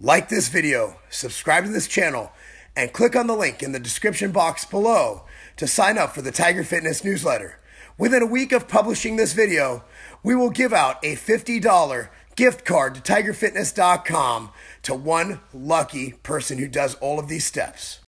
Like this video, subscribe to this channel, and click on the link in the description box below to sign up for the Tiger Fitness newsletter. Within a week of publishing this video, we will give out a $50 gift card to tigerfitness.com to one lucky person who does all of these steps.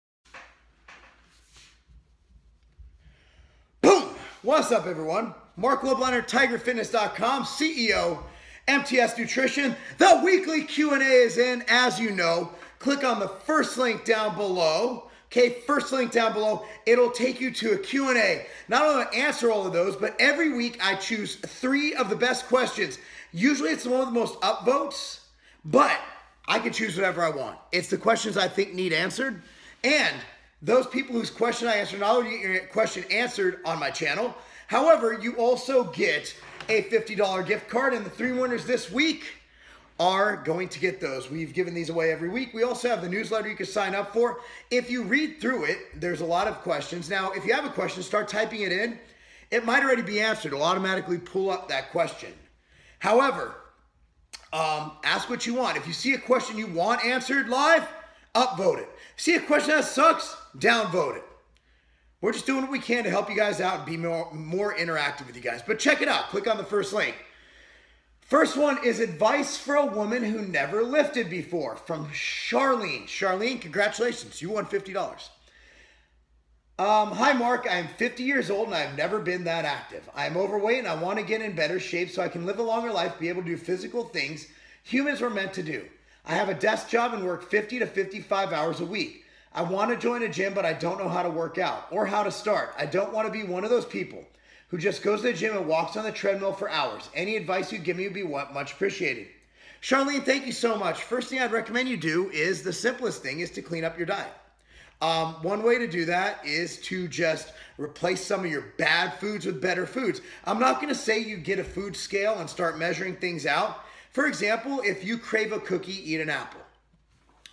Boom! What's up, everyone? Marc I, tigerfitness.com, CEO, MTS Nutrition. The weekly Q&A is in, as you know. Click on the first link down below. Okay, first link down below. It'll take you to a Q&A. Not only to answer all of those, but every week I choose 3 of the best questions. Usually it's one of the most upvotes, but I can choose whatever I want. It's the questions I think need answered. And those people whose question I answer, not only get your question answered on my channel, however, you also get a $50 gift card, and the 3 winners this week are going to get those. We've given these away every week. We also have the newsletter you can sign up for. If you read through it, there's a lot of questions. Now, if you have a question, start typing it in. It might already be answered. It'll automatically pull up that question. However, ask what you want. If you see a question you want answered live, upvote it. See a question that sucks, downvote it. We're just doing what we can to help you guys out and be more interactive with you guys. But check it out. Click on the first link. First one is advice for a woman who never lifted before, from Charlene. Charlene, congratulations. You won $50. Hi, Mark. I am 50 years old and I've never been that active. I am overweight and I want to get in better shape so I can live a longer life, be able to do physical things humans were meant to do. I have a desk job and work 50 to 55 hours a week. I want to join a gym, but I don't know how to work out or how to start. I don't want to be one of those people who just goes to the gym and walks on the treadmill for hours. Any advice you give me would be much appreciated. Charlene, thank you so much. First thing I'd recommend you do is the simplest thing is to clean up your diet. One way to do that is to just replace some of your bad foods with better foods. I'm not going to say you get a food scale and start measuring things out. For example, if you crave a cookie, eat an apple.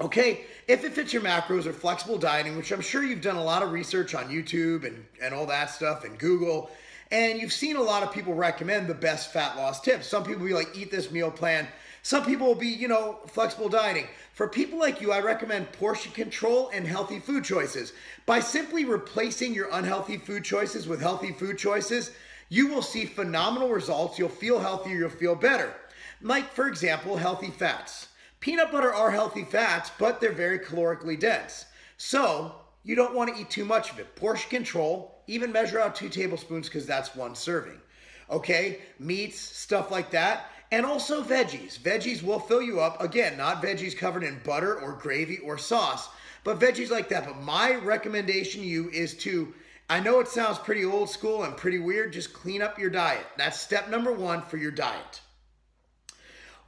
Okay, if it fits your macros or flexible dieting, which I'm sure you've done a lot of research on YouTube and all that stuff and Google, and you've seen a lot of people recommend the best fat loss tips. Some people will be like, eat this meal plan. Some people will be, flexible dieting. For people like you, I recommend portion control and healthy food choices. By simply replacing your unhealthy food choices with healthy food choices, you will see phenomenal results. You'll feel healthier, you'll feel better. Like, for example, healthy fats. Peanut butter are healthy fats, but they're very calorically dense. So you don't want to eat too much of it. Portion control, even measure out 2 tablespoons because that's 1 serving. Okay, meats, stuff like that. And also veggies. Veggies will fill you up. Again, not veggies covered in butter or gravy or sauce, but veggies like that. But my recommendation to you is to, I know it sounds pretty old school and pretty weird, just clean up your diet. That's step number 1 for your diet.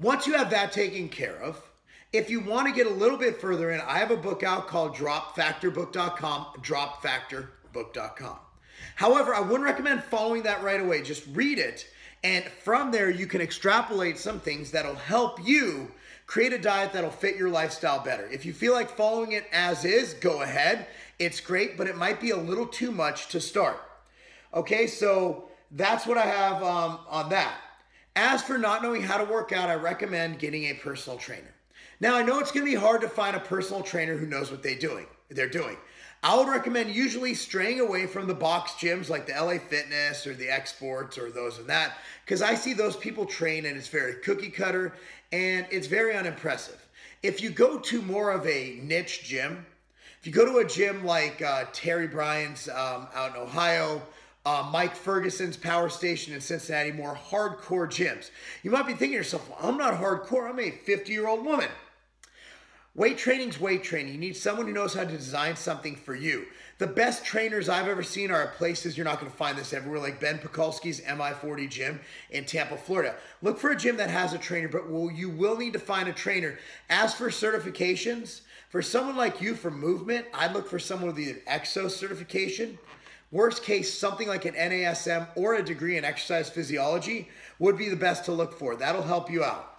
Once you have that taken care of, if you want to get a little bit further in, I have a book out called dropfactorbook.com, dropfactorbook.com. However, I wouldn't recommend following that right away. Just read it, and from there you can extrapolate some things that'll help you create a diet that'll fit your lifestyle better. If you feel like following it as is, go ahead. It's great, but it might be a little too much to start. Okay, so that's what I have on that. As for not knowing how to work out, I recommend getting a personal trainer. Now, I know it's going to be hard to find a personal trainer who knows what they're doing. I would recommend usually straying away from the box gyms like the LA Fitness or the Exports or those and that, because I see those people train and it's very cookie cutter and it's very unimpressive. If you go to more of a niche gym, if you go to a gym like Terry Bryan's out in Ohio, Mike Ferguson's Power Station in Cincinnati, more hardcore gyms. You might be thinking to yourself, well, I'm not hardcore, I'm a 50-year-old woman. Weight training's weight training. You need someone who knows how to design something for you. The best trainers I've ever seen are at places you're not going to find this everywhere, like Ben Pakulski's MI40 gym in Tampa, Florida. Look for a gym that has a trainer, but you will need to find a trainer. As for certifications, for someone like you for movement, I'd look for someone with either EXO certification. Worst case, something like an NASM or a degree in exercise physiology would be the best to look for. That'll help you out.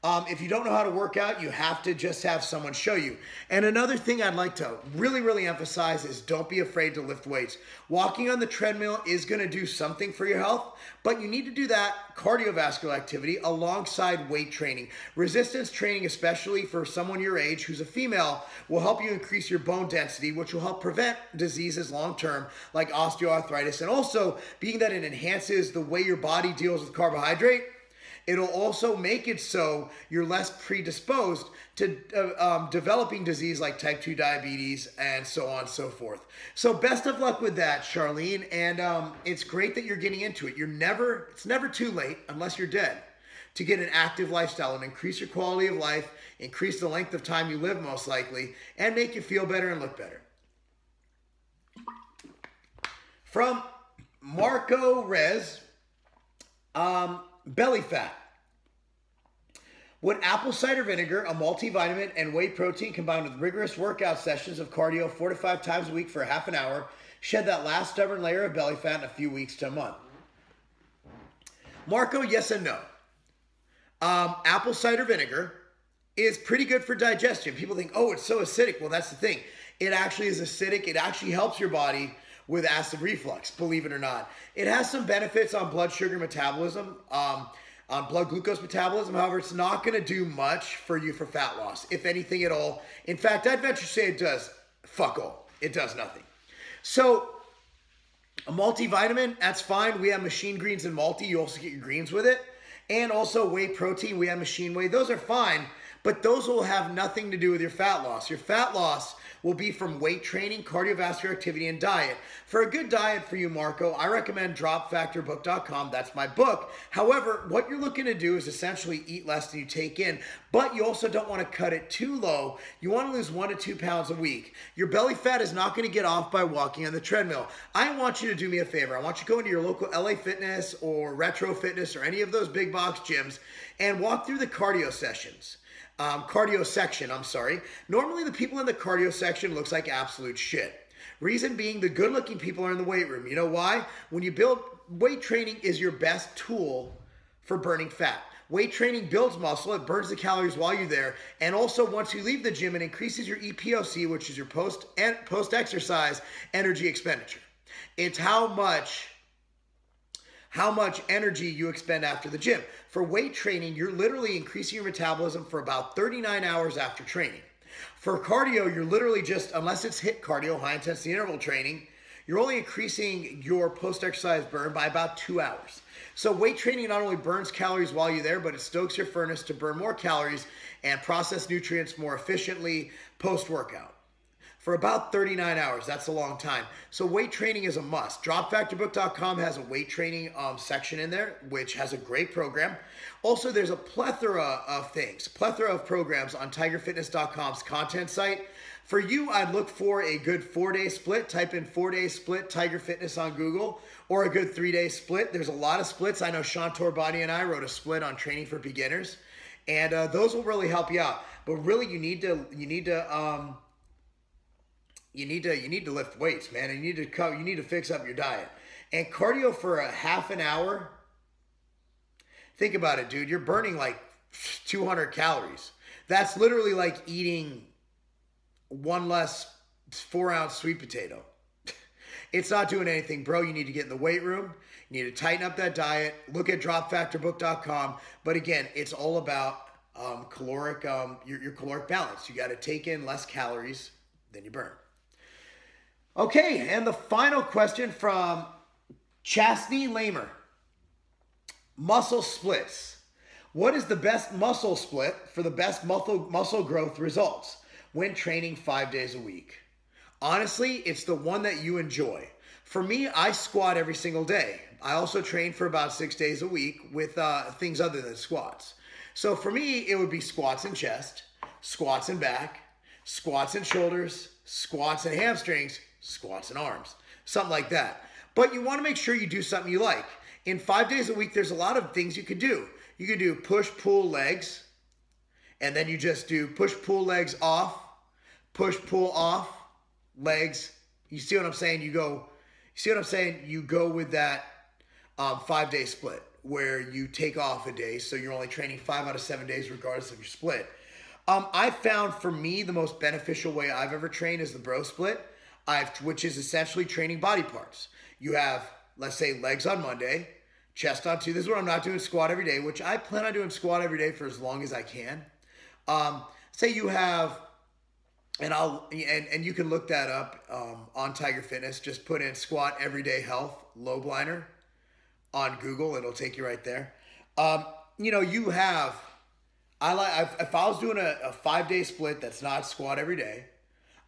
If you don't know how to work out, you have to just have someone show you. And another thing I'd like to really emphasize is don't be afraid to lift weights. Walking on the treadmill is going to do something for your health, but you need to do that cardiovascular activity alongside weight training. Resistance training, especially for someone your age who's a female, will help you increase your bone density, which will help prevent diseases long-term like osteoarthritis. And also, being that it enhances the way your body deals with carbohydrate, it'll also make it so you're less predisposed to developing disease like type 2 diabetes and so on and so forth. So best of luck with that, Charlene. And it's great that you're getting into it. It's never too late, unless you're dead, to get an active lifestyle and increase your quality of life, increase the length of time you live most likely, and make you feel better and look better. From Marco Rez, belly fat. Would apple cider vinegar, a multivitamin, and whey protein combined with rigorous workout sessions of cardio 4 to 5 times a week for half an hour shed that last stubborn layer of belly fat in a few weeks to a month? Marco, yes and no. Apple cider vinegar is pretty good for digestion. People think, oh, it's so acidic. Well, that's the thing. It actually is acidic. It actually helps your body with acid reflux, believe it or not. It has some benefits on blood sugar metabolism, on blood glucose metabolism. However, it's not going to do much for you for fat loss, if anything at all. In fact, I'd venture to say it does fuck all. It does nothing. So a multivitamin, that's fine. We have machine greens and multi. You also get your greens with it. And also whey protein. We have machine whey. Those are fine, but those will have nothing to do with your fat loss. Your fat loss will be from weight training, cardiovascular activity, and diet. For a good diet for you, Marco, I recommend dropfactorbook.com. That's my book. However, what you're looking to do is essentially eat less than you take in, but you also don't want to cut it too low. You want to lose 1 to 2 pounds a week. Your belly fat is not going to get off by walking on the treadmill. I want you to do me a favor. I want you to go into your local LA Fitness or Retro Fitness or any of those big box gyms and walk through the cardio sessions. Cardio section, I'm sorry. Normally the people in the cardio section looks like absolute shit. Reason being, the good looking people are in the weight room. You know why? When you build, weight training is your best tool for burning fat. Weight training builds muscle, it burns the calories while you're there, and also once you leave the gym, it increases your EPOC, which is your post-exercise energy expenditure. It's how much energy you expend after the gym. For weight training, you're literally increasing your metabolism for about 39 hours after training. For cardio, you're literally just, unless it's HIIT cardio, high intensity interval training, you're only increasing your post-exercise burn by about 2 hours. So weight training not only burns calories while you're there, but it stokes your furnace to burn more calories and process nutrients more efficiently post-workout. For about 39 hours, that's a long time. So weight training is a must. Dropfactorbook.com has a weight training section in there, which has a great program. Also, there's a plethora of things, plethora of programs on tigerfitness.com's content site. For you, I'd look for a good 4-day split. Type in 4-day split Tiger Fitness on Google, or a good 3-day split. There's a lot of splits. I know Sean Torbani and I wrote a split on training for beginners, and those will really help you out. But really, you need to lift weights, man, and you need to fix up your diet. And cardio for a half an hour, think about it, dude. You're burning like 200 calories. That's literally like eating 1 less 4-ounce sweet potato. It's not doing anything, bro. You need to get in the weight room. You need to tighten up that diet. Look at dropfactorbook.com. But again, it's all about your caloric balance. You got to take in less calories than you burn. Okay, and the final question from Chastity Lamer. Muscle splits. What is the best muscle split for the best muscle growth results when training 5 days a week? Honestly, it's the one that you enjoy. For me, I squat every single day. I also train for about 6 days a week with things other than squats. So for me, it would be squats and chest, squats and back, squats and shoulders, squats and hamstrings, squats and arms, something like that. But you want to make sure you do something you like. In 5 days a week, there's a lot of things you could do. You could do push, pull, legs, and then you just do push, pull, legs off, push, pull, off, legs. You see what I'm saying? You go with that 5-day split. where you take off a day, so you're only training 5 out of 7 days regardless of your split. I found for me the most beneficial way I've ever trained is the bro split, which is essentially training body parts. You have, let's say, legs on Monday, chest on Tuesday. This is where I'm not doing squat every day, which I plan on doing squat every day for as long as I can. Say you have, and you can look that up on Tiger Fitness. Just put in squat everyday health low blinder on Google. It'll take you right there. You have, if I was doing a 5-day split that's not squat every day,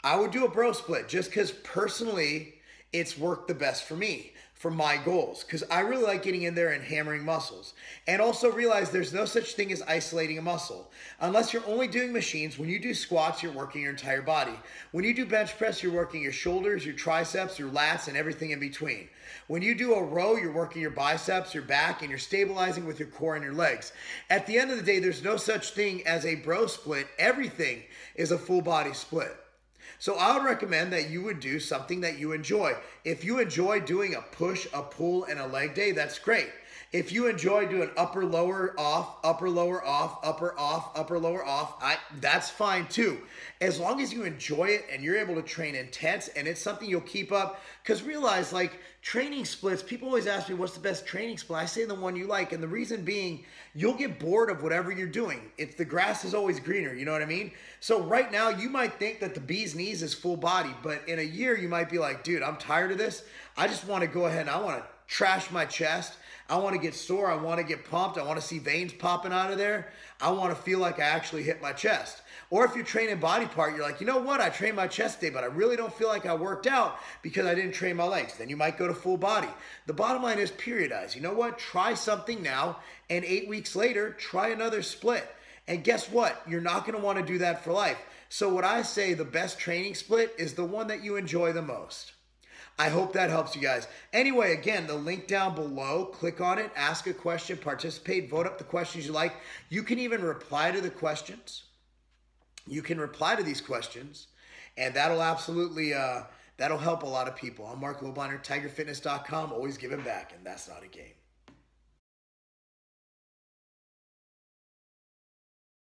I would do a bro split just because personally it's worked the best for me, for my goals, because I really like getting in there and hammering muscles. And also realize there's no such thing as isolating a muscle. Unless you're only doing machines, when you do squats, you're working your entire body. When you do bench press, you're working your shoulders, your triceps, your lats, and everything in between. When you do a row, you're working your biceps, your back, and you're stabilizing with your core and your legs. At the end of the day, there's no such thing as a bro split. Everything is a full body split. So I would recommend that you would do something that you enjoy. If you enjoy doing a push, a pull, and a leg day, that's great. If you enjoy doing upper, lower, off, upper, lower, off, upper, off, upper, lower, off, that's fine too. As long as you enjoy it and you're able to train intense and it's something you'll keep up. Because realize, like, training splits, people always ask me, what's the best training split? I say the one you like. And the reason being, you'll get bored of whatever you're doing. The grass is always greener, you know what I mean? So right now, you might think that the bee's knees is full body. But in a year, you might be like, dude, I'm tired of this. I just want to go ahead and I want to trash my chest. I want to get sore. I want to get pumped. I want to see veins popping out of there. I want to feel like I actually hit my chest. Or if you're training body part, you're like, you know what? I trained my chest today, but I really don't feel like I worked out because I didn't train my legs. Then you might go to full body. The bottom line is periodize. You know what? Try something now, and 8 weeks later, try another split. And guess what? You're not going to want to do that for life. So what I say, the best training split is the one that you enjoy the most. I hope that helps you guys. Anyway, again, the link down below, click on it, ask a question, participate, vote up the questions you like. You can even reply to the questions. You can reply to these questions, and that'll absolutely, that'll help a lot of people. I'm Marc I, tigerfitness.com, always giving back, and that's not a game.